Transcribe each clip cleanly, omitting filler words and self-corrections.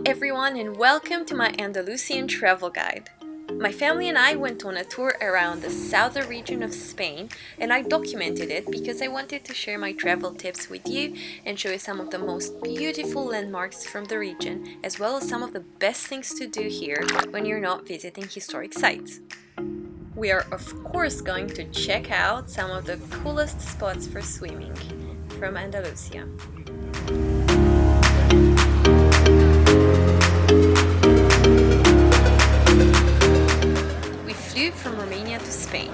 everyone, and welcome to my Andalusian travel guide. My family and I went on a tour around the southern region of Spain, and I documented it because I wanted to share my travel tips with you and show you some of the most beautiful landmarks from the region, as well as some of the best things to do here when you're not visiting historic sites. We are of course going to check out some of the coolest spots for swimming from Andalusia. We flew from Romania to Spain.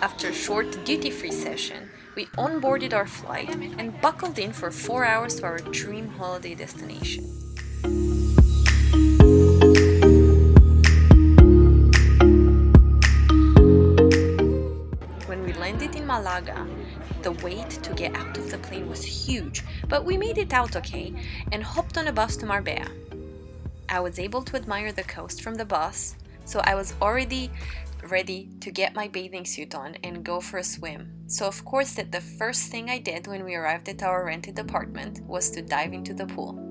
After a short duty-free session, we onboarded our flight and buckled in for 4 hours to our dream holiday destination. When we landed in Malaga, the wait to get out of the plane was huge, but we made it out okay and hopped on a bus to Marbella. I was able to admire the coast from the bus, so I was already ready to get my bathing suit on and go for a swim. So of course that the first thing I did when we arrived at our rented apartment was to dive into the pool.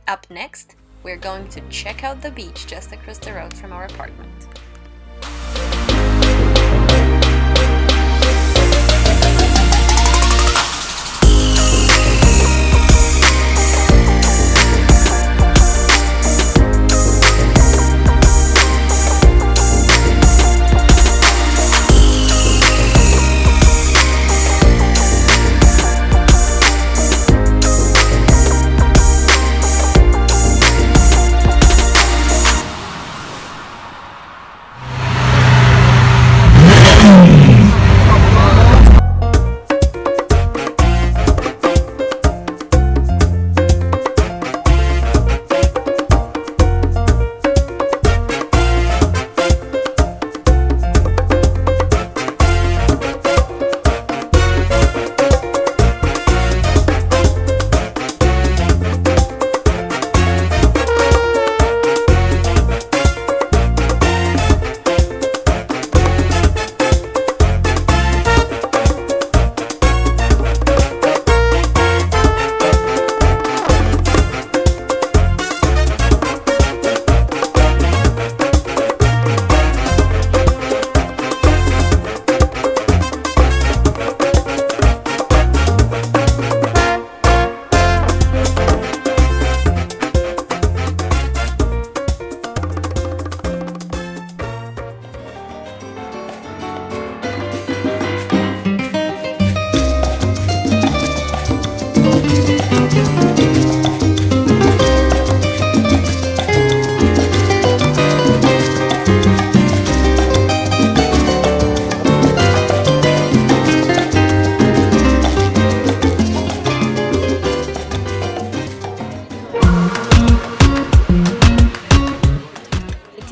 Up next, we're going to check out the beach just across the road from our apartment.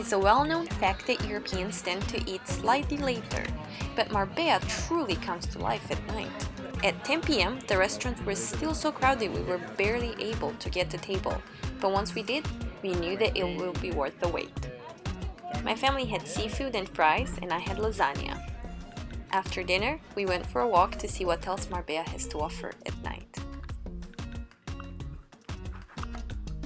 It's a well-known fact that Europeans tend to eat slightly later, but Marbella truly comes to life at night. At 10 p.m, the restaurants were still so crowded we were barely able to get a table, but once we did, we knew that it will be worth the wait. My family had seafood and fries, and I had lasagna. After dinner, we went for a walk to see what else Marbella has to offer at night.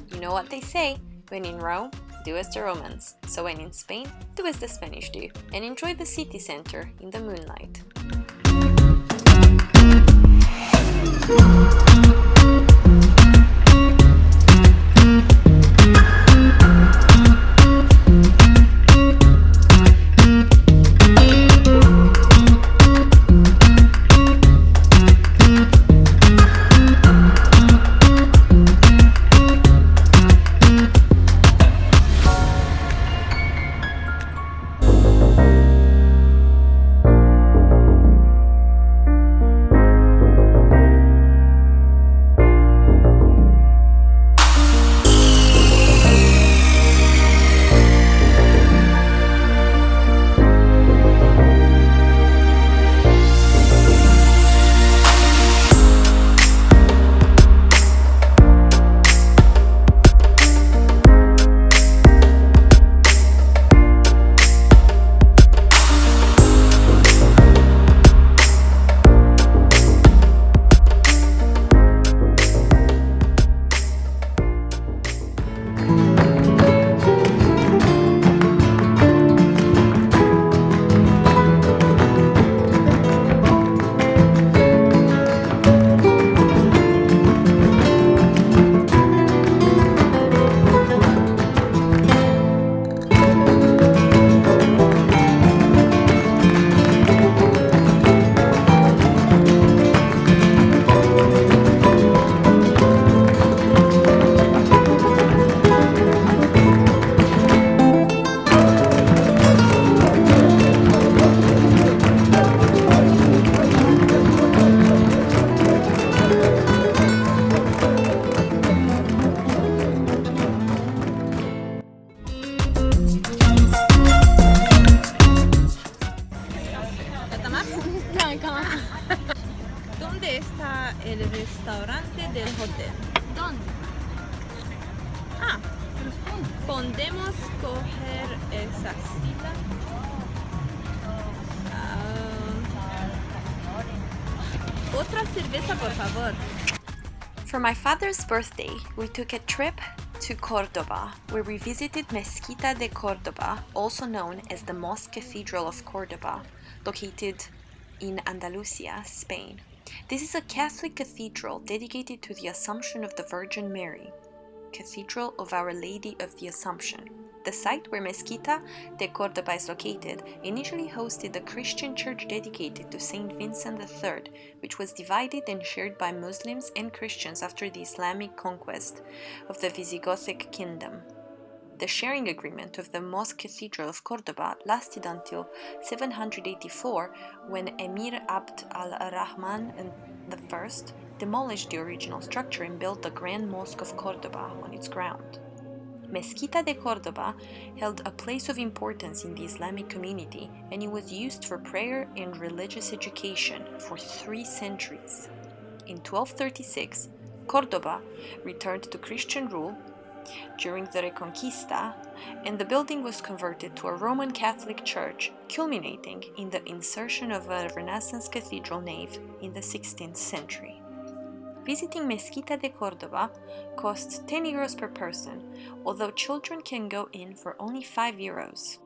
You know what they say, when in Rome, do as the Romans, so when in Spain, do as the Spanish do, and enjoy the city center in the moonlight. ¿Dónde está el restaurante del hotel? ¿Dónde? Ah, podemos coger esa silla. Otra cerveza, por favor. For my father's birthday, we took a trip to Cordoba, where we visited Mezquita de Cordoba, also known as the Mosque Cathedral of Cordoba, located in Andalusia, Spain. This is a Catholic cathedral dedicated to the Assumption of the Virgin Mary, Cathedral of Our Lady of the Assumption. The site where Mezquita de Cordoba is located initially hosted a Christian church dedicated to Saint Vincent III, which was divided and shared by Muslims and Christians after the Islamic conquest of the Visigothic kingdom. The sharing agreement of the Mosque Cathedral of Cordoba lasted until 784, when Emir Abd al-Rahman I demolished the original structure and built the Grand Mosque of Cordoba on its ground. Mezquita de Cordoba held a place of importance in the Islamic community, and it was used for prayer and religious education for 3 centuries. In 1236, Cordoba returned to Christian rule during the Reconquista, and the building was converted to a Roman Catholic church, culminating in the insertion of a Renaissance cathedral nave in the 16th century. Visiting Mezquita de Cordoba costs €10 per person, although children can go in for only €5.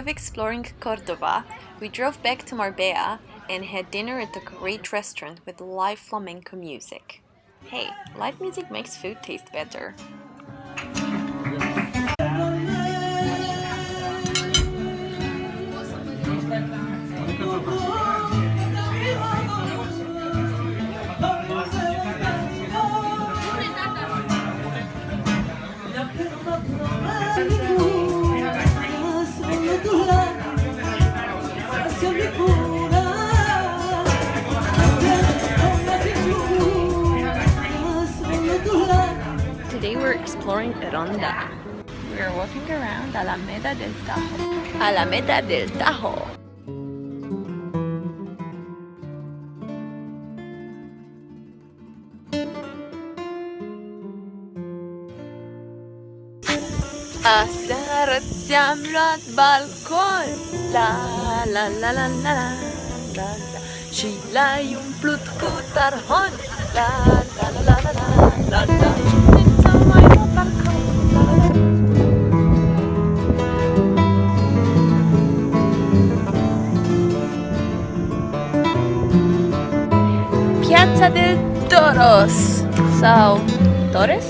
of exploring Cordoba, we drove back to Marbella and had dinner at a great restaurant with live flamenco music. Hey, live music makes food taste better. Today we're exploring Ronda. We're walking around Alameda del Tajo. Alameda del Tajo! أسهرت سمرة بالكون لا لا لا لا لا لا și l-ai umplut cu tarhon la la la la la la la Înța mai mult balcon la la la. Piazza del Toros sau Torres?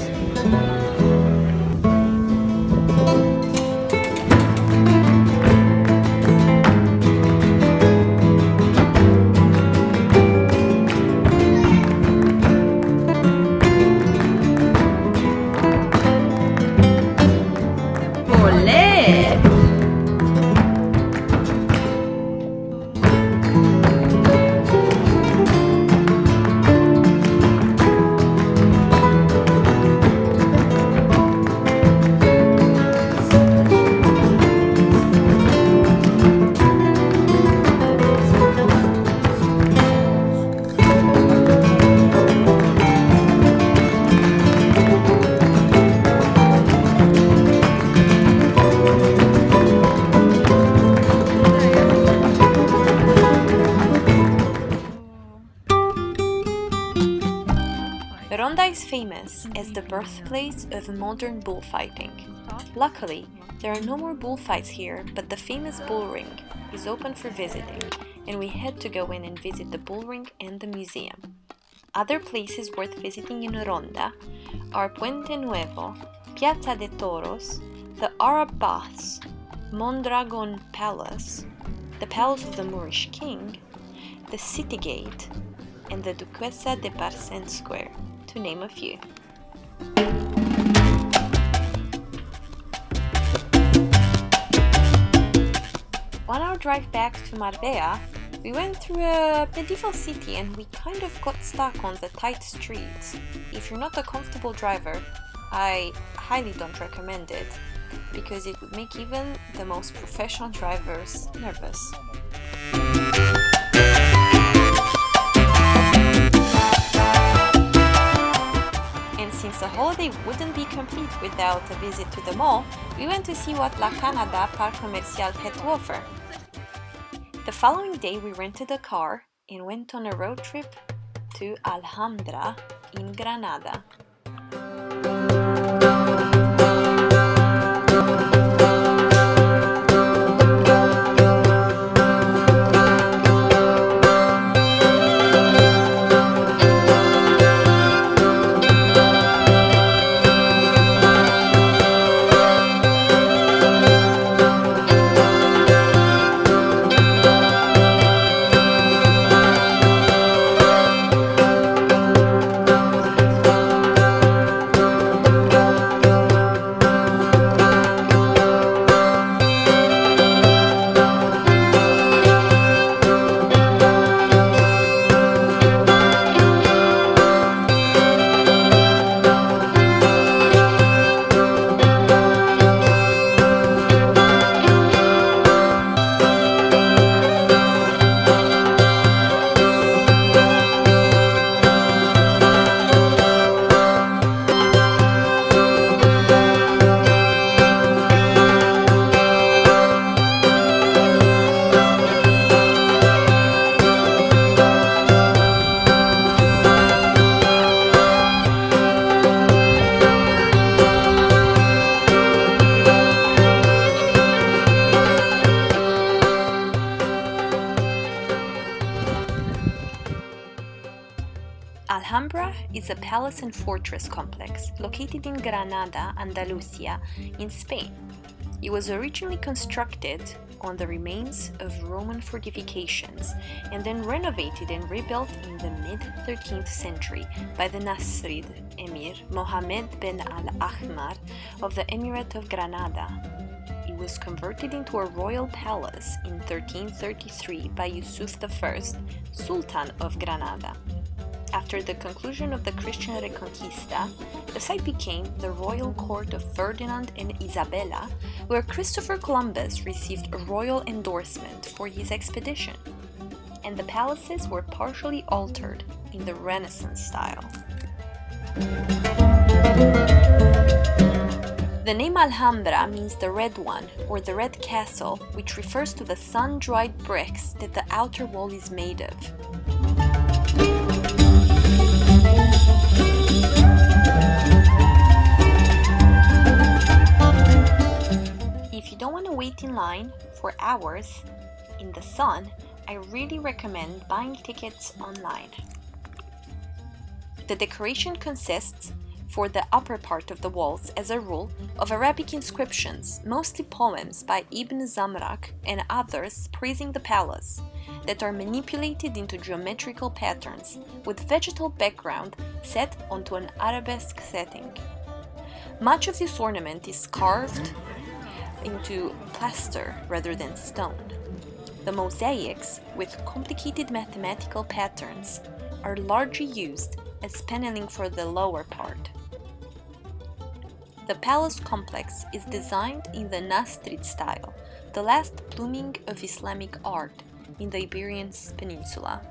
Ronda is famous as the birthplace of modern bullfighting. Luckily, there are no more bullfights here, but the famous bull ring is open for visiting, and we had to go in and visit the bull ring and the museum. Other places worth visiting in Ronda are Puente Nuevo, Piazza de Toros, the Arab Baths, Mondragon Palace, the Palace of the Moorish King, the City Gate, and the Duquesa de Parcent Square, to name a few. On our drive back to Marbella, we went through a medieval city and we kind of got stuck on the tight streets. If you're not a comfortable driver, I highly don't recommend it, because it would make even the most professional drivers nervous. Since the holiday wouldn't be complete without a visit to the mall, we went to see what La Canada Parc Comercial had to offer. The following day we rented a car and went on a road trip to Alhambra in Granada. Alhambra is a palace and fortress complex located in Granada, Andalusia, in Spain. It was originally constructed on the remains of Roman fortifications and then renovated and rebuilt in the mid-13th century by the Nasrid Emir Mohammed bin Al-Ahmar of the Emirate of Granada. It was converted into a royal palace in 1333 by Yusuf I, Sultan of Granada. After the conclusion of the Christian Reconquista, the site became the royal court of Ferdinand and Isabella, where Christopher Columbus received a royal endorsement for his expedition, and the palaces were partially altered in the Renaissance style. The name Alhambra means the red one, or the red castle, which refers to the sun-dried bricks that the outer wall is made of. If you don't want to wait in line for hours in the sun, I really recommend buying tickets online. The decoration consists, for the upper part of the walls, as a rule, of Arabic inscriptions, mostly poems by Ibn Zamrak and others praising the palace, that are manipulated into geometrical patterns with vegetal background set onto an arabesque setting. Much of this ornament is carved into plaster rather than stone. The mosaics, with complicated mathematical patterns, are largely used as paneling for the lower part. The palace complex is designed in the Nasrid style, the last blooming of Islamic art in the Iberian Peninsula.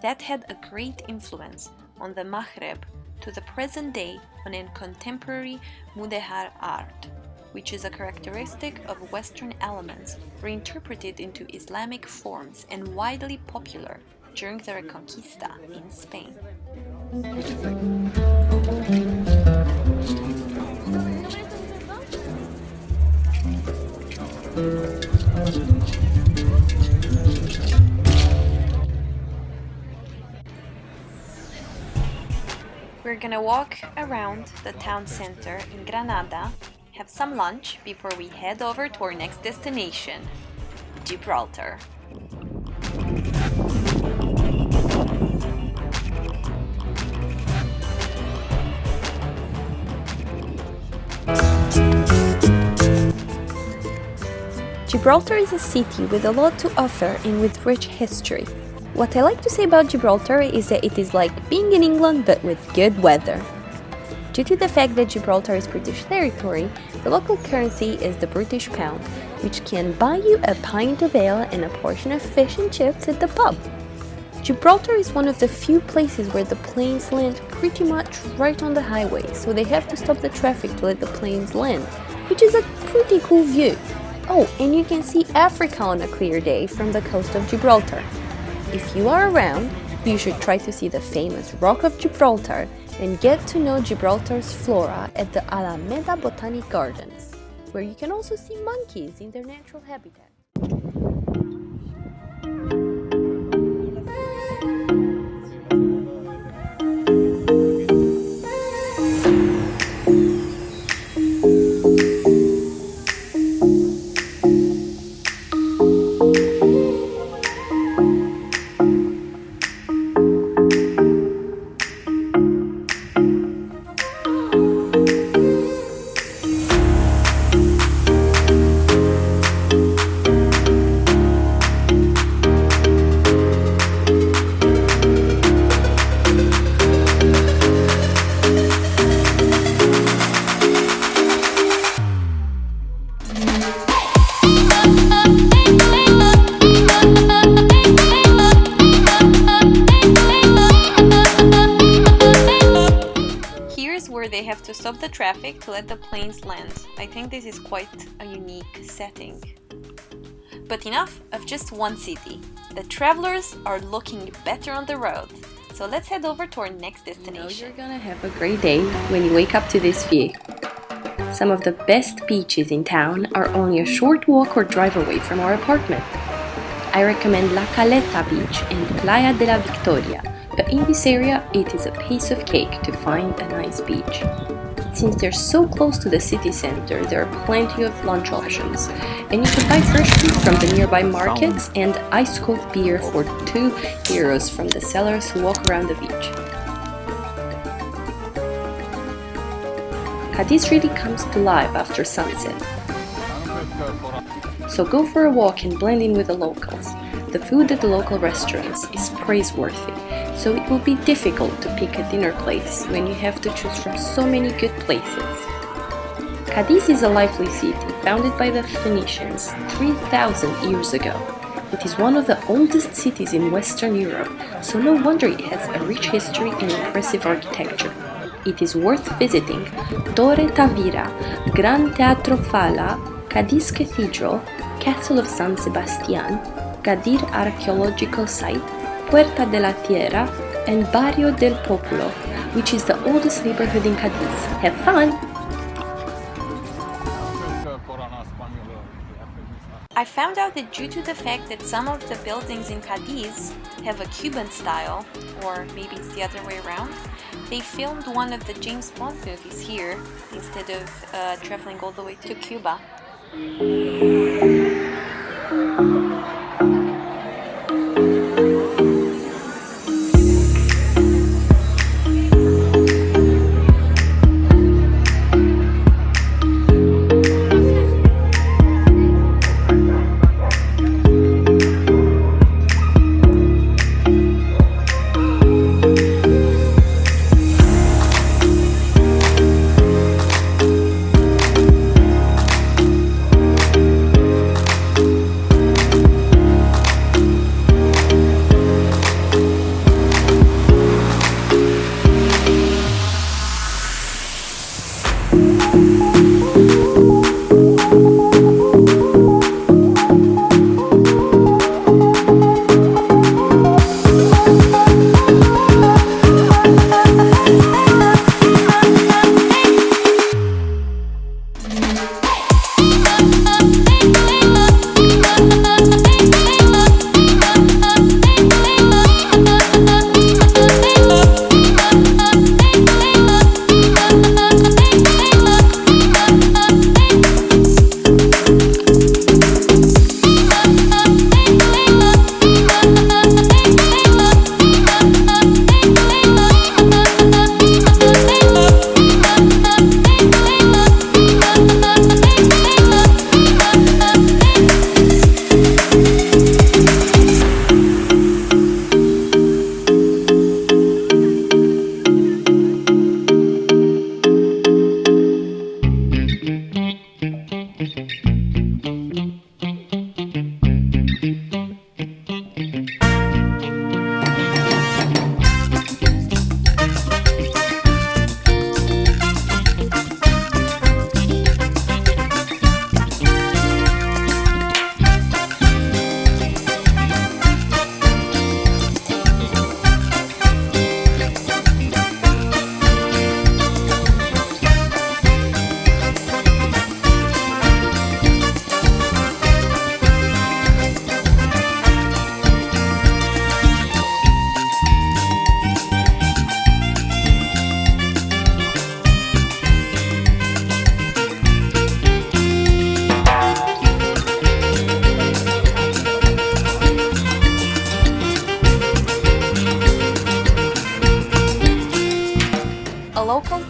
That had a great influence on the Maghreb to the present day on contemporary Mudéjar art, which is a characteristic of Western elements reinterpreted into Islamic forms and widely popular during the Reconquista in Spain. We're gonna walk around the town center in Granada, have some lunch before we head over to our next destination, Gibraltar. Gibraltar is a city with a lot to offer and with rich history. What I like to say about Gibraltar is that it is like being in England but with good weather. Due to the fact that Gibraltar is British territory, the local currency is the British pound, which can buy you a pint of ale and a portion of fish and chips at the pub. Gibraltar is one of the few places where the planes land pretty much right on the highway, so they have to stop the traffic to let the planes land, which is a pretty cool view. Oh, and you can see Africa on a clear day from the coast of Gibraltar. If you are around, you should try to see the famous Rock of Gibraltar and get to know Gibraltar's flora at the Alameda Botanic Gardens, where you can also see monkeys in their natural habitat. They have to stop the traffic to let the planes land. I think this is quite a unique setting. But enough of just one city. The travelers are looking better on the road. So let's head over to our next destination. You're gonna have a great day when you wake up to this view. Some of the best beaches in town are only a short walk or drive away from our apartment. I recommend La Caleta Beach and Playa de la Victoria, but in this area it is a piece of cake to find a nice beach. Since they're so close to the city center, there are plenty of lunch options, and you can buy fresh food from the nearby markets and ice-cold beer for €2 from the sellers who walk around the beach. Cadiz really comes to life after sunset, so go for a walk and blend in with the locals. The food at the local restaurants is praiseworthy, so it will be difficult to pick a dinner place when you have to choose from so many good places. Cadiz is a lively city founded by the Phoenicians 3,000 years ago. It is one of the oldest cities in Western Europe, so no wonder it has a rich history and impressive architecture. It is worth visiting Torre Tavira, Gran Teatro Fala, Cadiz Cathedral, Castle of San Sebastian, Gadir Archaeological Site, Puerta de la Tierra, and Barrio del Popolo, which is the oldest neighborhood in Cadiz. Have fun! I found out that due to the fact that some of the buildings in Cadiz have a Cuban style, or maybe it's the other way around, they filmed one of the James Bond movies here instead of traveling all the way to Cuba.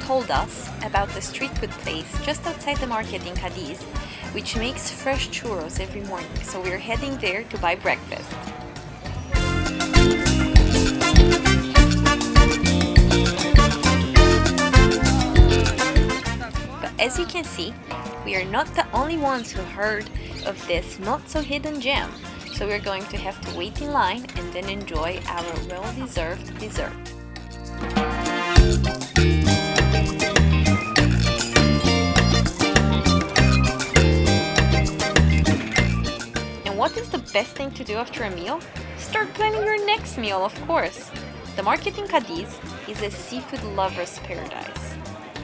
Told us about the street food place just outside the market in Cadiz, which makes fresh churros every morning, so we're heading there to buy breakfast. But as you can see, we are not the only ones who heard of this not-so-hidden gem, so we're going to have to wait in line and then enjoy our well-deserved dessert. What is the best thing to do after a meal? Start planning your next meal, of course! The market in Cadiz is a seafood lover's paradise.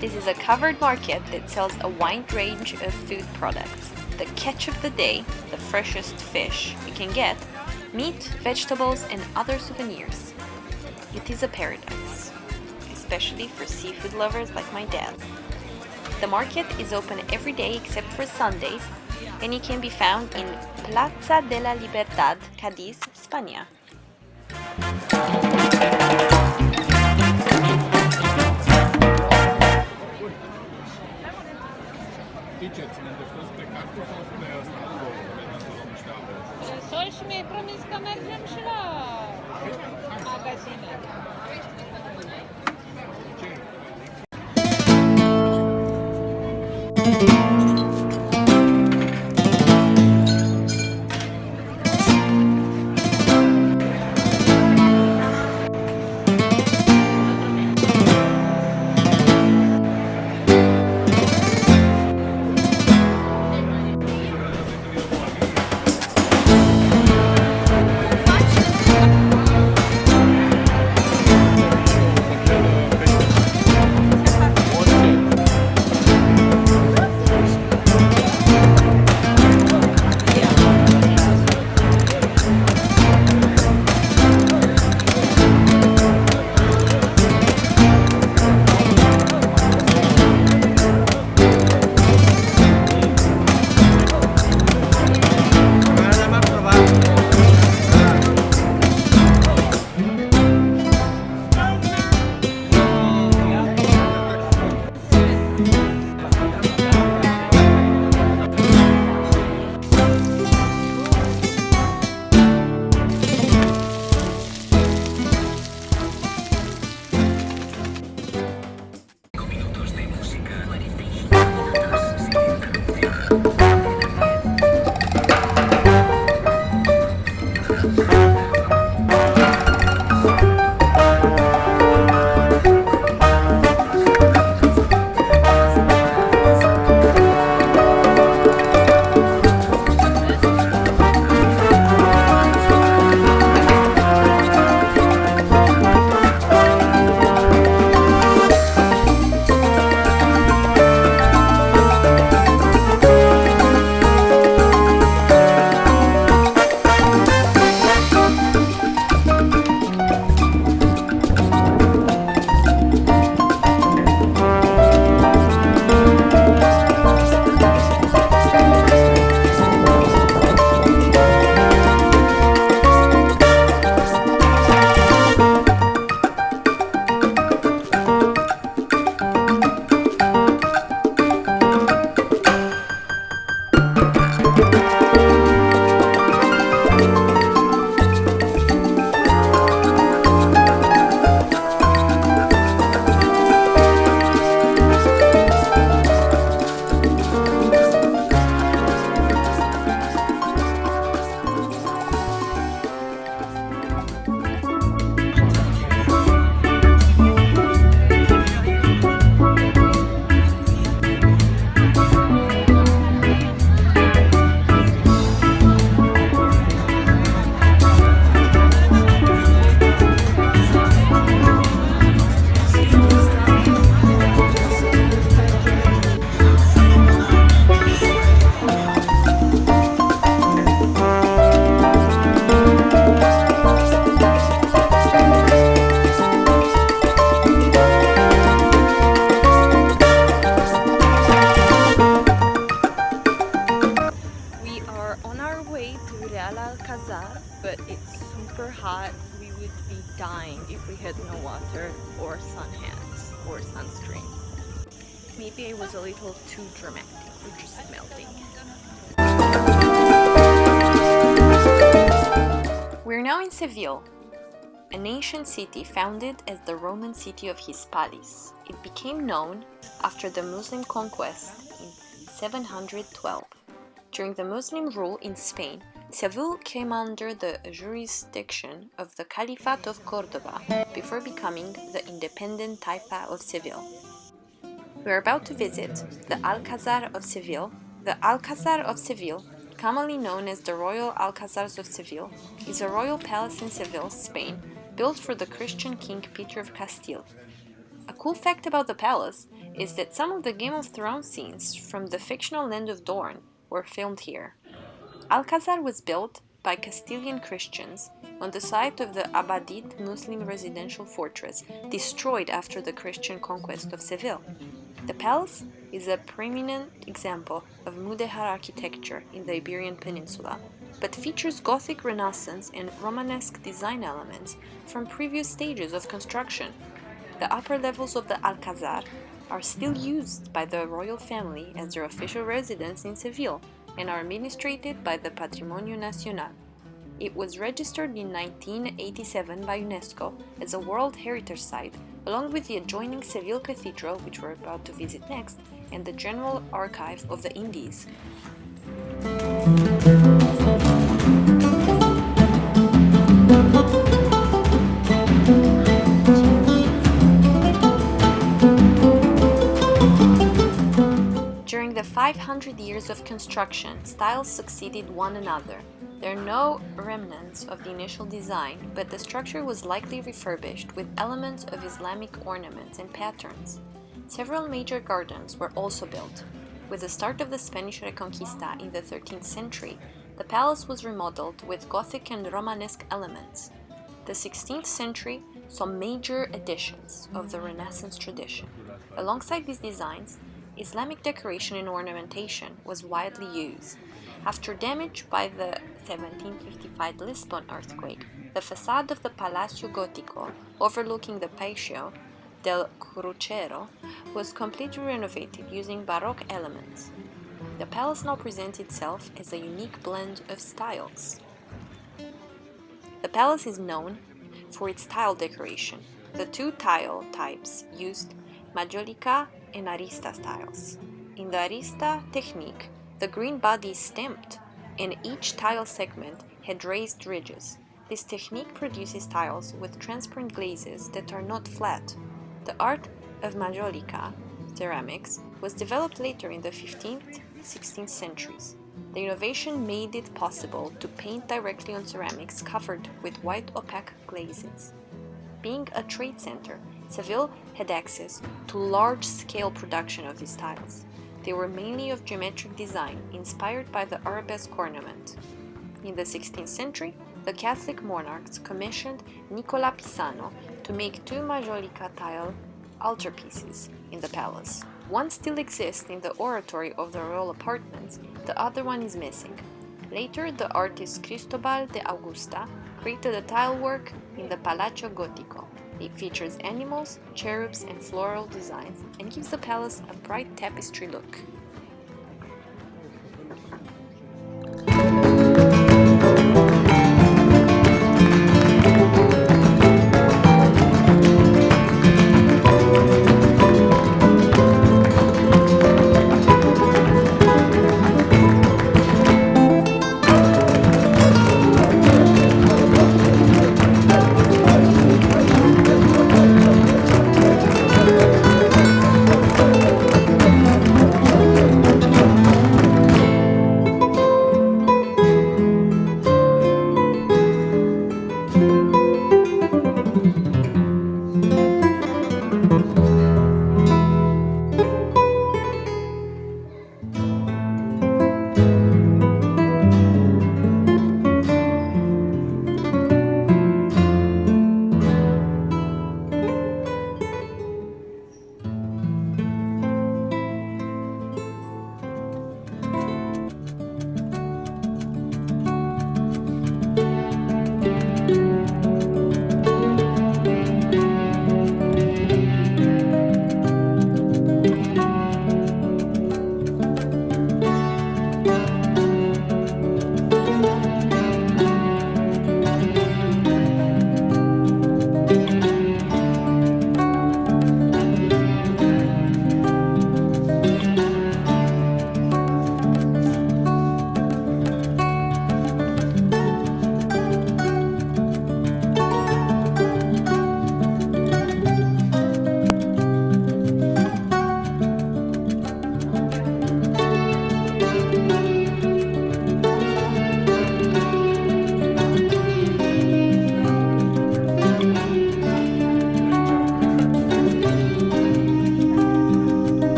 This is a covered market that sells a wide range of food products. The catch of the day, the freshest fish you can get, meat, vegetables, and other souvenirs. It is a paradise, especially for seafood lovers like my dad. The market is open every day except for Sundays, and it can be found in Plaza de la Libertad, Cadiz, Spain. Sols mi-ai promis că mergem și la magazine. Alcazar, but it's super hot. We would be dying if we had no water or sun hats or sunscreen. Maybe I was a little too dramatic. We're just melting. We're now in Seville, an ancient city founded as the Roman city of Hispalis. It became known after the Muslim conquest in 712. During the Muslim rule in Spain, Seville came under the jurisdiction of the Caliphate of Cordoba before becoming the independent Taifa of Seville. We are about to visit the Alcazar of Seville. The Alcazar of Seville, commonly known as the Royal Alcazars of Seville, is a royal palace in Seville, Spain, built for the Christian King Peter of Castile. A cool fact about the palace is that some of the Game of Thrones scenes from the fictional land of Dorne were filmed here. Alcazar was built by Castilian Christians on the site of the Abadite Muslim residential fortress destroyed after the Christian conquest of Seville. The palace is a preeminent example of Mudéjar architecture in the Iberian Peninsula, but features Gothic, Renaissance, and Romanesque design elements from previous stages of construction. The upper levels of the Alcazar are still used by the royal family as their official residence in Seville and are administered by the Patrimonio Nacional. It was registered in 1987 by UNESCO as a World Heritage Site, along with the adjoining Seville Cathedral, which we're about to visit next, and the General Archive of the Indies. During the 500 years of construction, styles succeeded one another. There are no remnants of the initial design, but the structure was likely refurbished with elements of Islamic ornaments and patterns. Several major gardens were also built. With the start of the Spanish Reconquista in the 13th century, the palace was remodeled with Gothic and Romanesque elements. The 16th century saw major additions of the Renaissance tradition. Alongside these designs, Islamic decoration and ornamentation was widely used. After damage by the 1755 Lisbon earthquake, the facade of the Palacio Gótico, overlooking the Patio del Crucero, was completely renovated using Baroque elements. The palace now presents itself as a unique blend of styles. The palace is known for its tile decoration. The two tile types used Majolica and Arista styles. In the Arista technique, the green body is stamped, and each tile segment had raised ridges. This technique produces tiles with transparent glazes that are not flat. The art of Majolica ceramics was developed later in the 15th, 16th centuries. The innovation made it possible to paint directly on ceramics covered with white opaque glazes. Being a trade center, Seville had access to large-scale production of these tiles. They were mainly of geometric design, inspired by the arabesque ornament. In the 16th century, the Catholic monarchs commissioned Nicola Pisano to make two Majolica tile altarpieces in the palace. One still exists in the oratory of the royal apartments, the other one is missing. Later, the artist Cristobal de Augusta created a tile work in the Palacio Gótico. It features animals, cherubs, and floral designs, and gives the palace a bright tapestry look.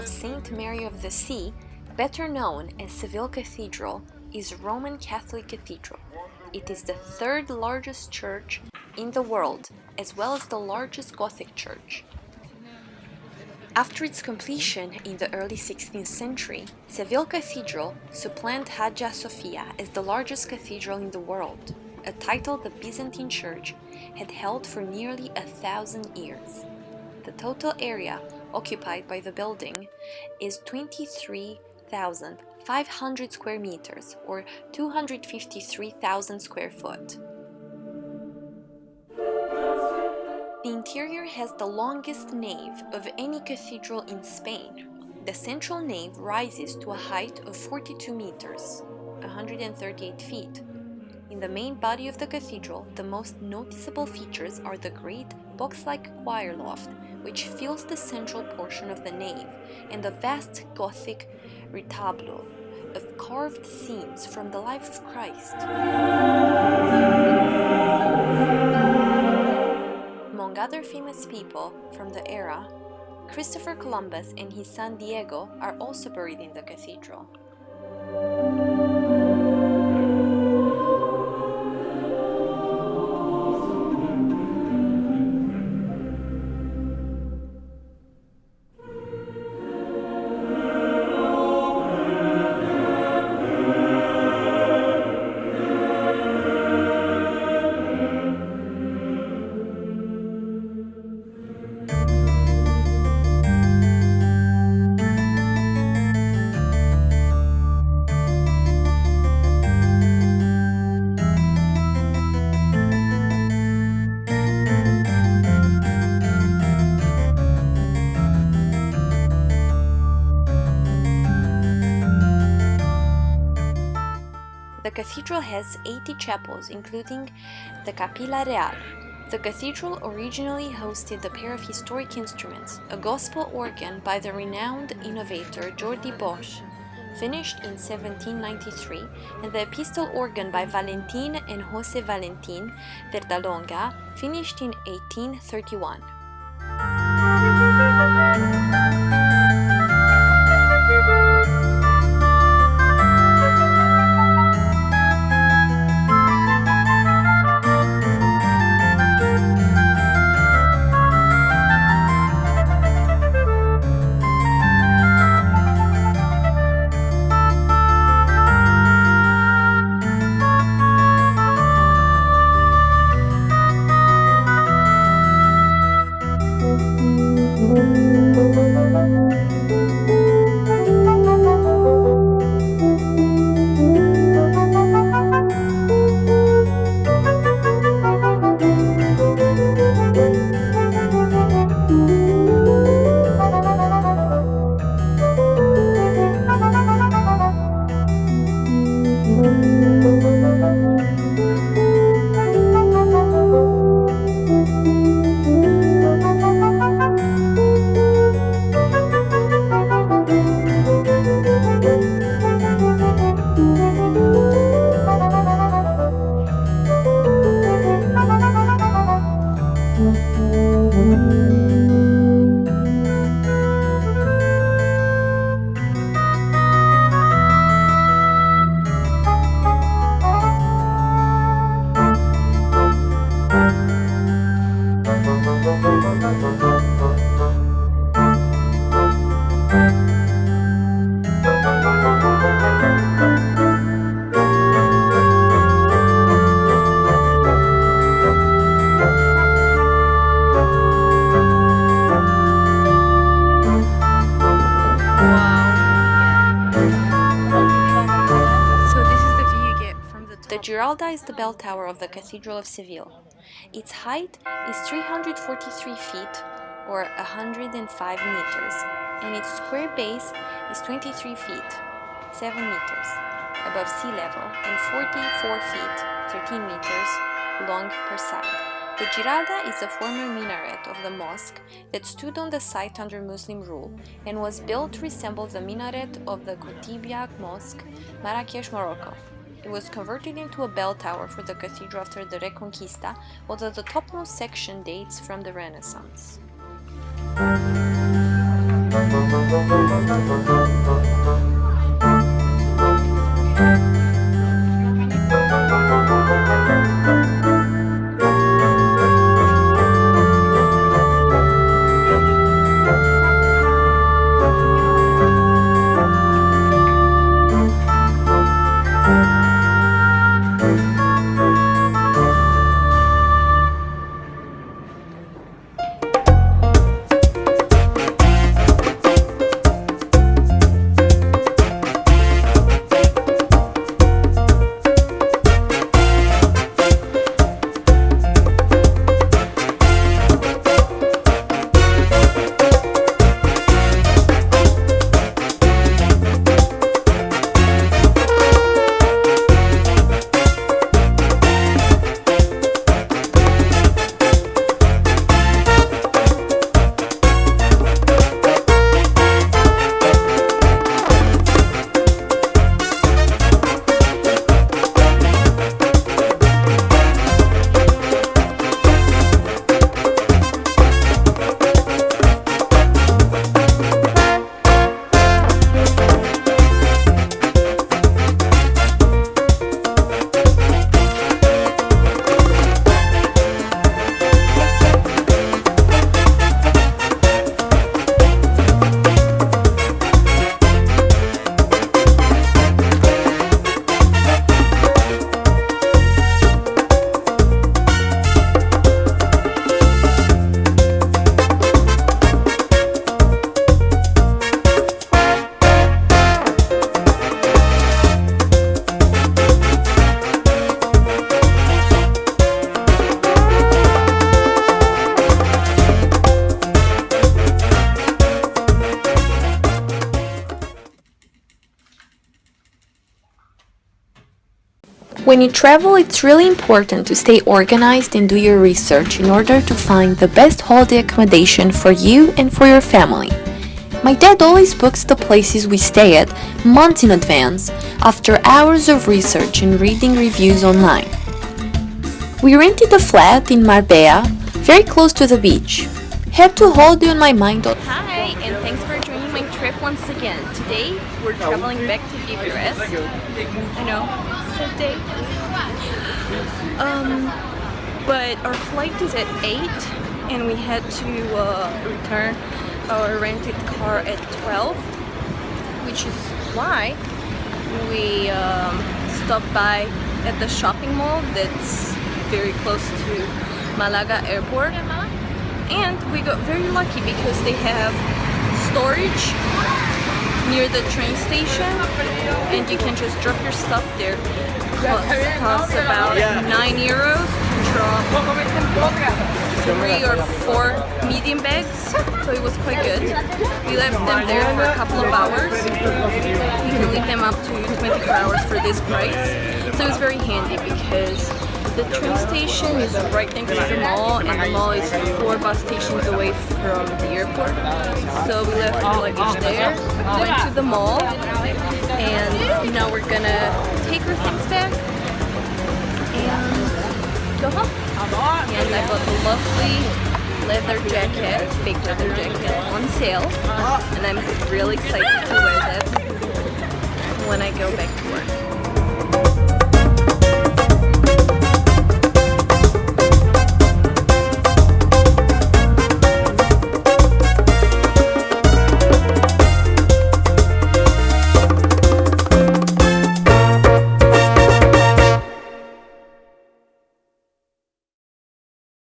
of Saint Mary of the Sea, better known as Seville Cathedral, is Roman Catholic Cathedral. It is the third largest church in the world, as well as the largest Gothic church. After its completion in the early 16th century, Seville Cathedral supplanted Hagia Sophia as the largest cathedral in the world, a title the Byzantine Church had held for nearly 1,000 years. The total area occupied by the building is 23,500 square meters, or 253,000 square foot. The interior has the longest nave of any cathedral in Spain. The central nave rises to a height of 42 meters, 138 feet. In the main body of the cathedral, the most noticeable features are the great box-like choir loft, which fills the central portion of the nave, and the vast Gothic retablo of carved scenes from the life of Christ. Among other famous people from the era, Christopher Columbus and his son Diego are also buried in the cathedral. The cathedral has 80 chapels, including the Capilla Real. The cathedral originally hosted the pair of historic instruments, a gospel organ by the renowned innovator Jordi Bosch, finished in 1793, and the epistle organ by Valentin and José Valentin Verdalonga, finished in 1831. The Giralda is the bell tower of the Cathedral of Seville. Its height is 343 feet, or 105 meters, and its square base is 23 feet, 7 meters, above sea level, and 44 feet, 13 meters, long per side. The Giralda is a former minaret of the mosque that stood on the site under Muslim rule and was built to resemble the minaret of the Kotibia Mosque, Marrakech, Morocco. It was converted into a bell tower for the cathedral after the Reconquista, although the topmost section dates from the Renaissance. When you travel, it's really important to stay organized and do your research in order to find the best holiday accommodation for you and for your family. My dad always books the places we stay at months in advance, after hours of research and reading reviews online. We rented a flat in Marbella, very close to the beach. Had to hold you in my mind. Hi, and thanks for joining my trip once again. Today, we're traveling back to Bucharest. I know, sad day. But our flight is at 8, and we had to return our rented car at 12, which is why we stopped by at the shopping mall that's very close to Malaga airport. And we got very lucky because they have storage near the train station, and you can just drop your stuff there. It costs about €9 to drop 3 or 4 medium bags, so it was quite good. We left them there for a couple of hours. You can leave them up to 24 hours for this price, so it was very handy because the train station is right next to the mall, and the mall is 4 bus stations away from the airport. So we left our luggage there, went to the mall, and now we're gonna take our things back and go home. And I bought a lovely leather jacket, fake leather jacket on sale, and I'm really excited to wear that when I go back to work.